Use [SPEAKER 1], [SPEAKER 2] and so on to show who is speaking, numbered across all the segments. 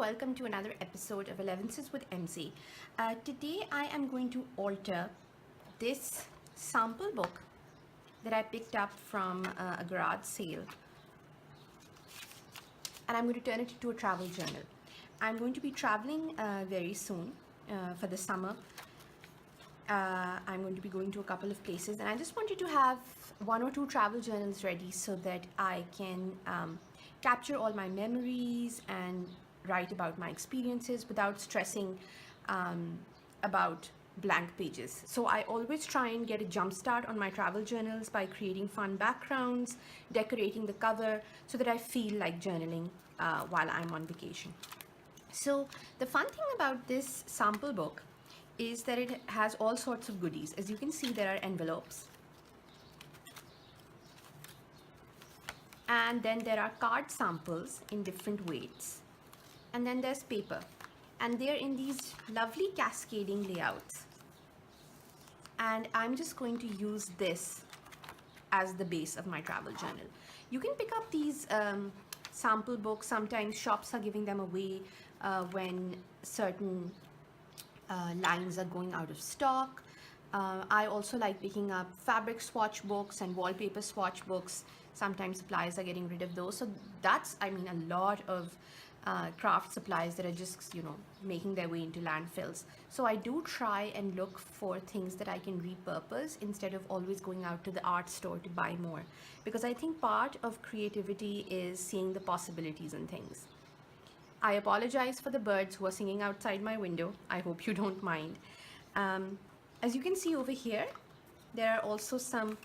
[SPEAKER 1] welcome to another episode of Elevenses with MZ. Today I am going to alter this sample book that I picked up from a garage sale, and I'm going to turn it into a travel journal. I'm going to be traveling very soon for the summer. I'm going to be going to a couple of places, and I just wanted to have one or two travel journals ready so that I can capture all my memories and write about my experiences without stressing about blank pages. So I always try and get a jump start on my travel journals by creating fun backgrounds, decorating the cover so that I feel like journaling while I'm on vacation. So the fun thing about this sample book is that it has all sorts of goodies. As you can see, there are envelopes, and then there are card samples in different weights, and then there's paper, and they're in these lovely cascading layouts. And I'm just going to use this as the base of my travel journal. You can pick up these sample books. Sometimes shops are giving them away when certain lines are going out of stock. I also like picking up fabric swatch books and wallpaper swatch books. Sometimes suppliers are getting rid of those. So that's, I mean, a lot of craft supplies that are just, making their way into landfills. So I do try and look for things that I can repurpose instead of always going out to the art store to buy more. Because I think part of creativity is seeing the possibilities in things. I apologize for the birds who are singing outside my window. I hope you don't mind. As you can see over here, there are also some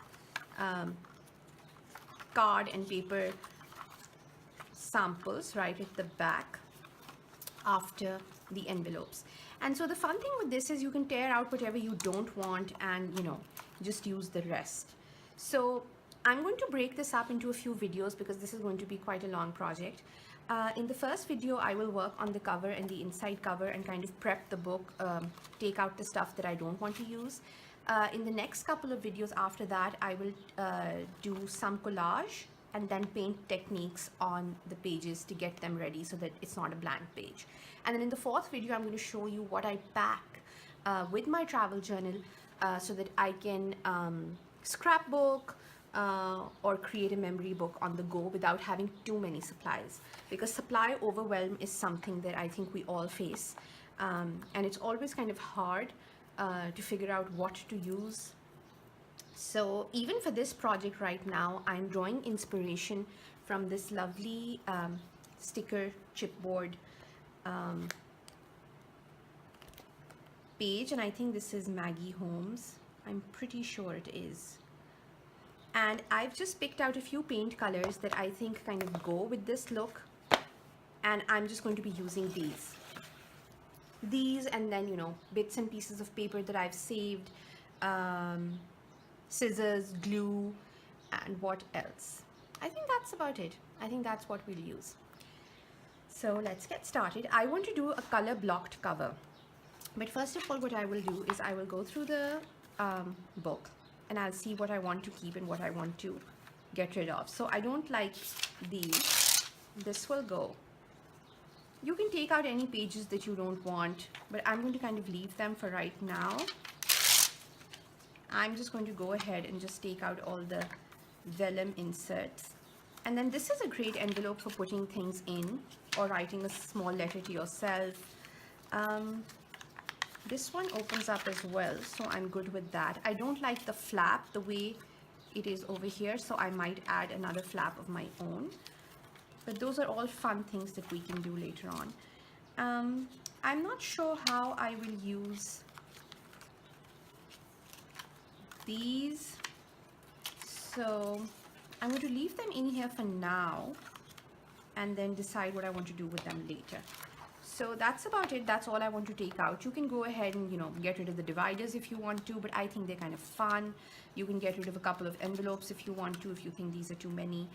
[SPEAKER 1] card and paper samples right at the back after the envelopes. And so the fun thing with this is you can tear out whatever you don't want and just use the rest. So I'm going to break this up into a few videos because this is going to be quite a long project. In the first video, I will work on the cover and the inside cover and kind of prep the book, take out the stuff that I don't want to use. In the next couple of videos after that, I will do some collage and then paint techniques on the pages to get them ready so that it's not a blank page. And then in the fourth video, I'm going to show you what I pack with my travel journal so that I can scrapbook or create a memory book on the go without having too many supplies. Because supply overwhelm is something that I think we all face. And it's always kind of hard to figure out what to use. So even for this project right now, I'm drawing inspiration from this lovely sticker chipboard page, and I think this is Maggie Holmes. I'm pretty sure it is. And I've just picked out a few paint colors that I think kind of go with this look, and I'm just going to be using these and then bits and pieces of paper that I've saved, scissors, glue, and what else. I think that's about it. I think that's what we'll use. So let's get started. I want to do a color blocked cover, but first of all what I will do is I will go through the book and I'll see what I want to keep and what I want to get rid of. So I don't like these. This will go. You can take out any pages that you don't want, but I'm going to kind of leave them for right now. I'm just going to go ahead and just take out all the vellum inserts. And then this is a great envelope for putting things in or writing a small letter to yourself. This one opens up as well, so I'm good with that. I don't like the flap the way it is over here, so I might add another flap of my own. But those are all fun things that we can do later on. I'm not sure how I will use these, so I'm going to leave them in here for now and then decide what I want to do with them later. So that's about it. That's all I want to take out. You can go ahead and get rid of the dividers if you want to, but I think they're kind of fun. You can get rid of a couple of envelopes if you want to, if you think these are too many,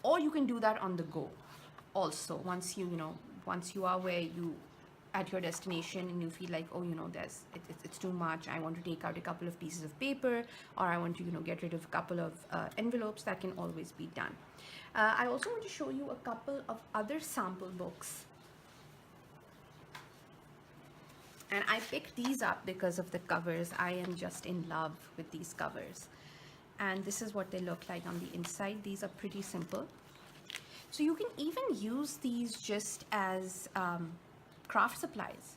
[SPEAKER 1] or you can do that on the go also. Once you are where you at your destination and you feel like, oh, it's too much, I want to take out a couple of pieces of paper, or I want to get rid of a couple of envelopes, that can always be done. I also want to show you a couple of other sample books And I picked these up because of the covers. I am just in love with these covers. And this is what they look like on the inside. These are pretty simple. So you can even use these just as craft supplies.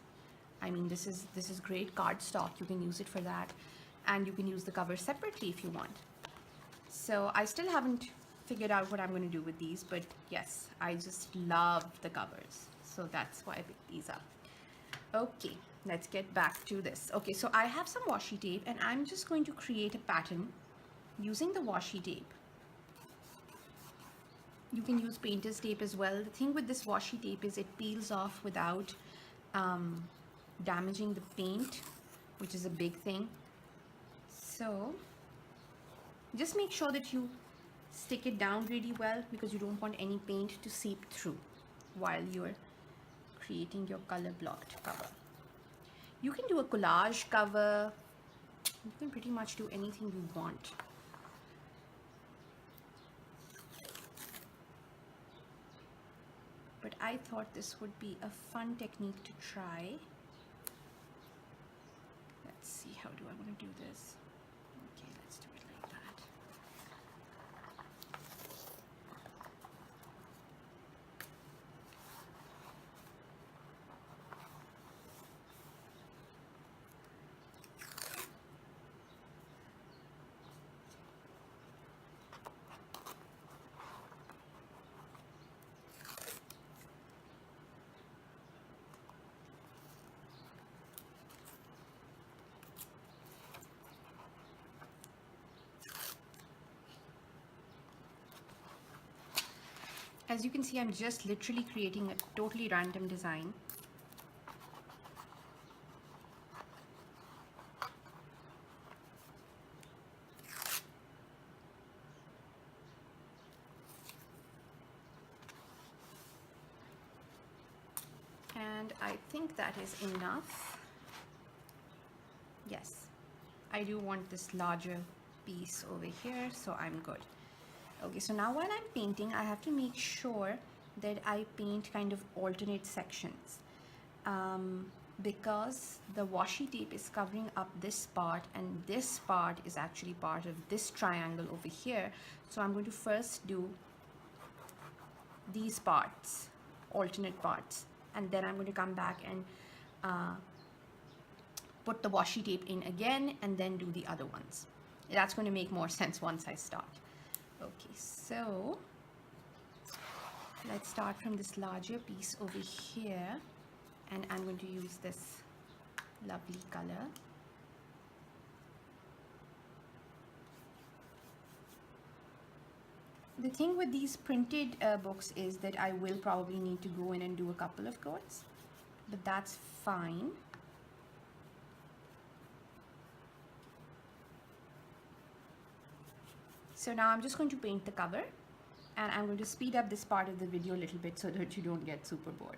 [SPEAKER 1] I mean, this is great cardstock. You can use it for that. And you can use the cover separately if you want. So I still haven't figured out what I'm going to do with these. But yes, I just love the covers. So that's why I picked these up. Okay, let's get back to this. Okay, so I have some washi tape and I'm just going to create a pattern using the washi tape. You can use painter's tape as well. The thing with this washi tape is it peels off without damaging the paint, which is a big thing. So just make sure that you stick it down really well because you don't want any paint to seep through while you're creating your color blocked cover. You can do a collage cover. You can pretty much do anything you want. But I thought this would be a fun technique to try. Let's see, how do I want to do this? Okay, let's do it like that. As you can see, I'm just literally creating a totally random design. And I think that is enough. Yes, I do want this larger piece over here, so I'm good. Okay, so now while I'm painting, I have to make sure that I paint kind of alternate sections because the washi tape is covering up this part and this part is actually part of this triangle over here. So I'm going to first do these parts, alternate parts, and then I'm going to come back and put the washi tape in again and then do the other ones. That's going to make more sense once I start. Okay, so let's start from this larger piece over here, and I'm going to use this lovely color. The thing with these printed books is that I will probably need to go in and do a couple of coats, but that's fine. So now I'm just going to paint the cover, and I'm going to speed up this part of the video a little bit so that you don't get super bored.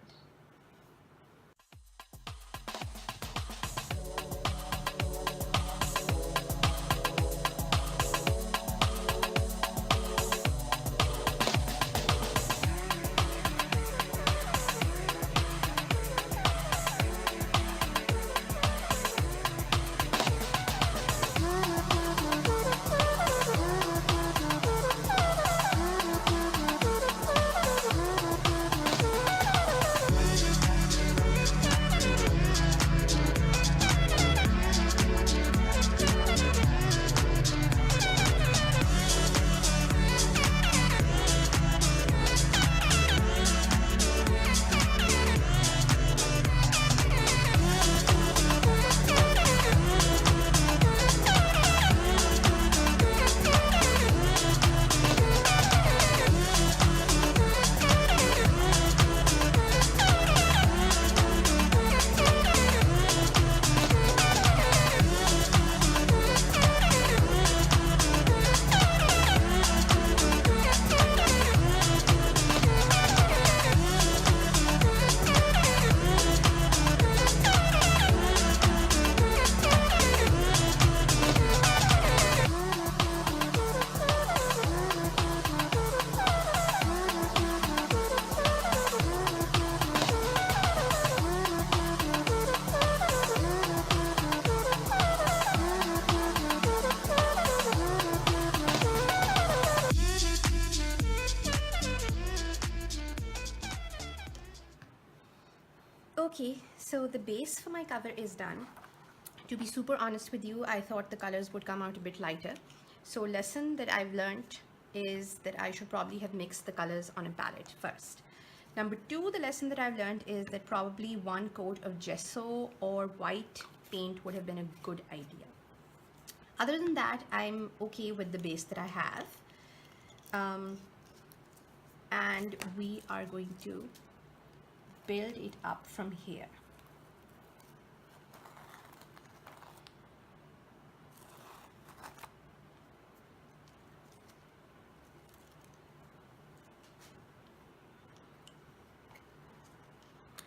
[SPEAKER 1] the base for my cover is done. To be super honest with you, I thought the colors would come out a bit lighter. So lesson that I've learned is that I should probably have mixed the colors on a palette first. Number two, the lesson that I've learned is that probably one coat of gesso or white paint would have been a good idea. Other than that, I'm okay with the base that I have. And we are going to build it up from here.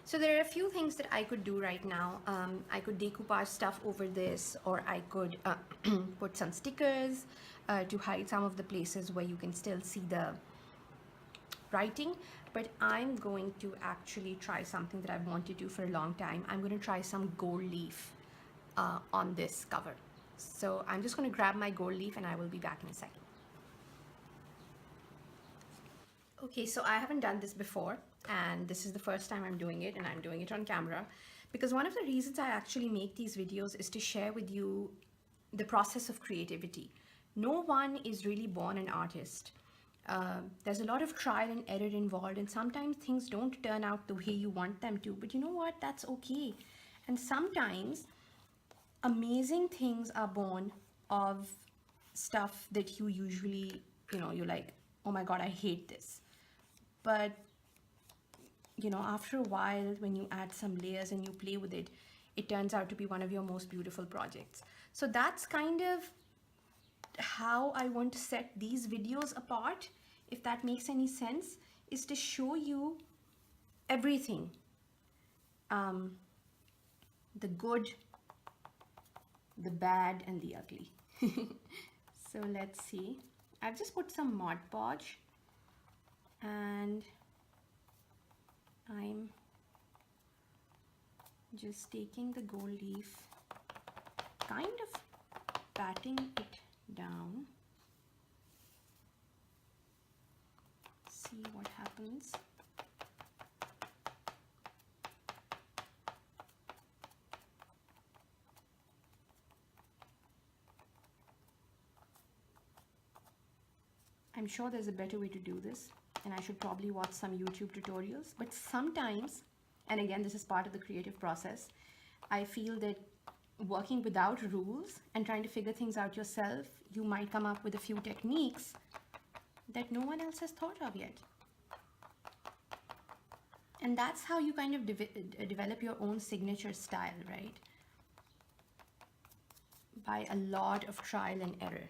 [SPEAKER 1] So there are a few things that I could do right now. I could decoupage stuff over this, or I could put some stickers to hide some of the places where you can still see the writing. But I'm going to actually try something that I've wanted to do for a long time. I'm going to try some gold leaf on this cover. So I'm just going to grab my gold leaf and I will be back in a second. Okay, so I haven't done this before, and this is the first time I'm doing it, and I'm doing it on camera because one of the reasons I actually make these videos is to share with you the process of creativity. No one is really born an artist. There's a lot of trial and error involved, and sometimes things don't turn out the way you want them to, but you know what? That's okay. And sometimes amazing things are born of stuff that you usually, you're like, oh my God, I hate this. But, after a while, when you add some layers and you play with it, it turns out to be one of your most beautiful projects. So that's kind of how I want to set these videos apart, if that makes any sense, is to show you everything. The good, the bad, and the ugly. So let's see. I've just put some Mod Podge, and I'm just taking the gold leaf, kind of patting it down. See what happens. I'm sure there's a better way to do this, and I should probably watch some YouTube tutorials, but sometimes, and again, this is part of the creative process, I feel that working without rules and trying to figure things out yourself, you might come up with a few techniques that no one else has thought of yet. And that's how you kind of develop your own signature style, right? By a lot of trial and error.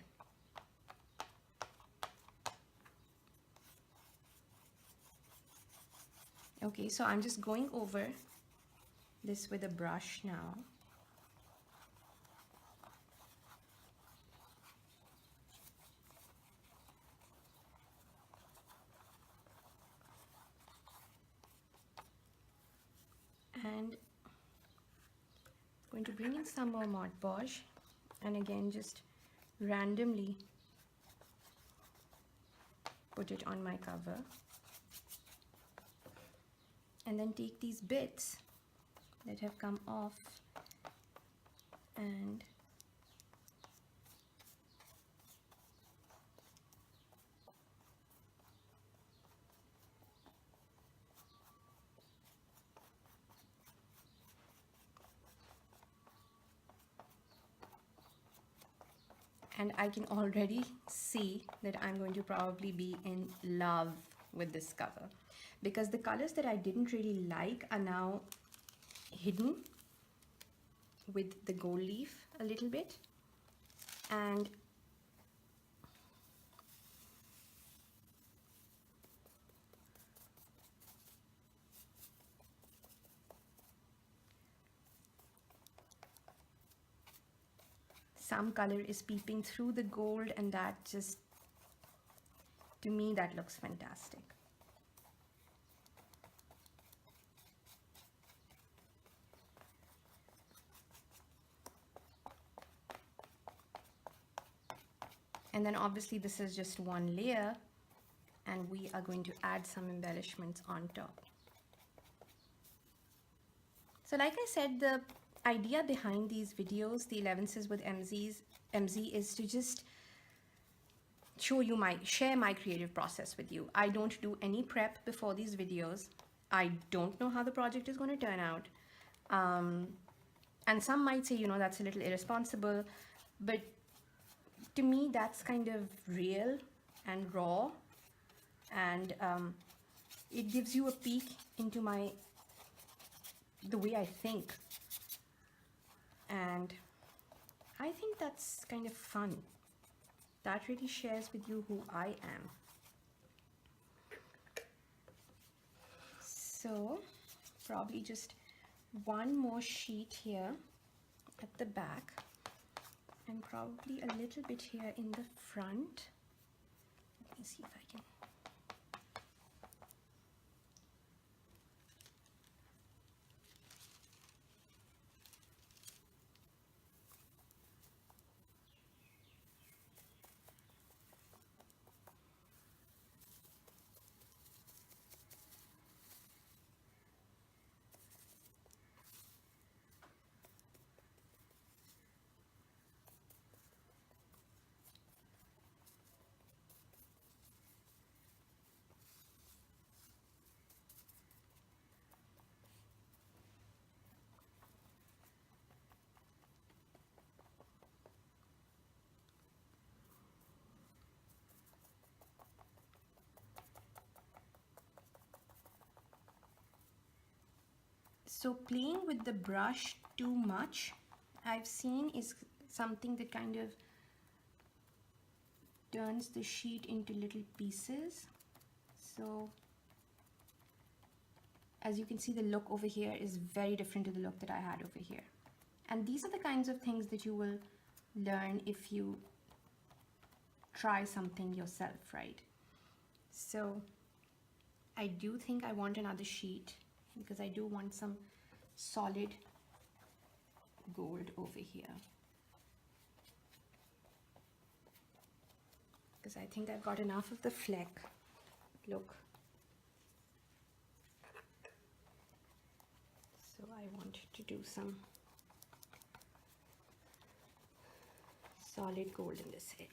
[SPEAKER 1] Okay, so I'm just going over this with a brush now. And I'm going to bring in some more Mod Podge, and again just randomly put it on my cover. And then take these bits that have come off and I can already see that I'm going to probably be in love with this cover, because the colors that I didn't really like are now hidden with the gold leaf a little bit. And some color is peeping through the gold, and that just, to me, that looks fantastic. And then obviously this is just one layer, and we are going to add some embellishments on top. So like I said, the idea behind these videos, the 11s with MZ, is to just share my creative process with you. I don't do any prep before these videos. I don't know how the project is going to turn out. And some might say, that's a little irresponsible, but to me, that's kind of real and raw, and it gives you a peek into the way I think, and I think that's kind of fun. That really shares with you who I am. So probably just one more sheet here at the back, and probably a little bit here in the front. Let me see if I can. So playing with the brush too much, I've seen, is something that kind of turns the sheet into little pieces. So as you can see, the look over here is very different to the look that I had over here. And these are the kinds of things that you will learn if you try something yourself, right? So I do think I want another sheet, because I do want some solid gold over here, because I think I've got enough of the fleck look. So I want to do some solid gold in this area.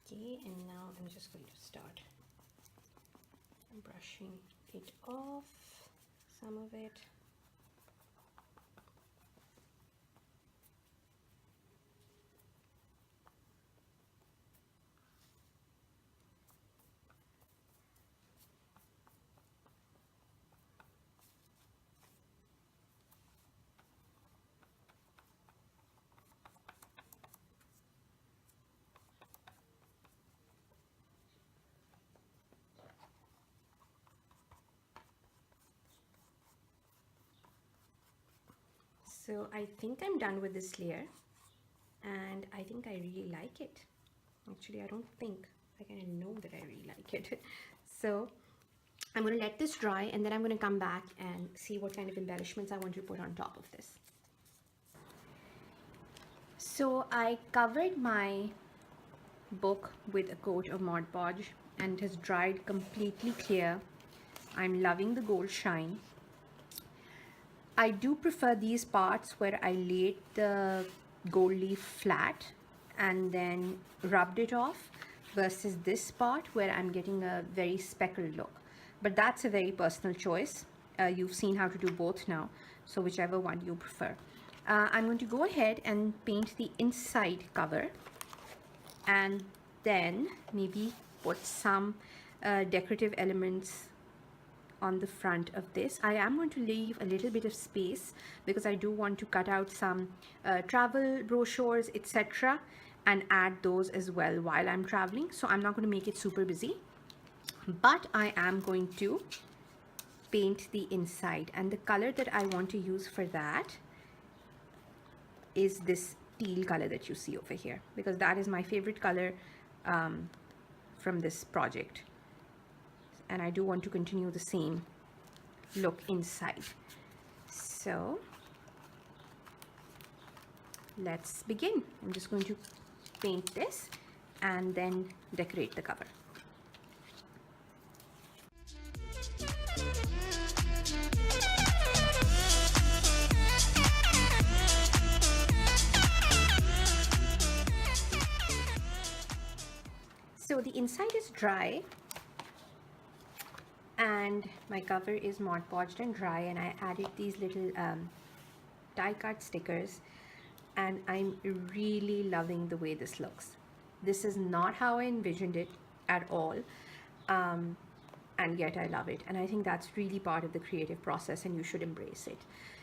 [SPEAKER 1] Okay, and now I'm just going to start brushing it off, some of it. So I think I'm done with this layer, and I think I really like it. Actually, I don't think, I kind of know that I really like it. So I'm going to let this dry, and then I'm going to come back and see what kind of embellishments I want to put on top of this. So I covered my book with a coat of Mod Podge, and it has dried completely clear. I'm loving the gold shine. I do prefer these parts where I laid the gold leaf flat and then rubbed it off, versus this part where I'm getting a very speckled look. But that's a very personal choice. You've seen how to do both now, so whichever one you prefer. I'm going to go ahead and paint the inside cover, and then maybe put some decorative elements on the front of this. I am going to leave a little bit of space because I do want to cut out some travel brochures, etc., and add those as well while I'm traveling. So I'm not going to make it super busy, but I am going to paint the inside, and the color that I want to use for that is this teal color that you see over here, because that is my favorite color from this project, and I do want to continue the same look inside. So let's begin. I'm just going to paint this and then decorate the cover. So the inside is dry and my cover is Mod Podged and dry, and I added these little die cut stickers, and I'm really loving the way this looks. This is not how I envisioned it at all, and yet I love it, and I think that's really part of the creative process and you should embrace it.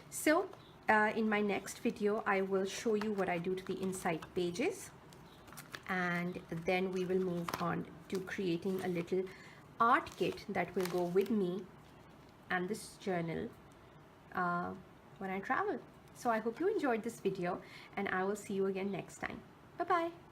[SPEAKER 1] So in my next video I will show you what I do to the inside pages, and then we will move on to creating a little art kit that will go with me and this journal when I travel. So I hope you enjoyed this video, and I will see you again next time. Bye bye.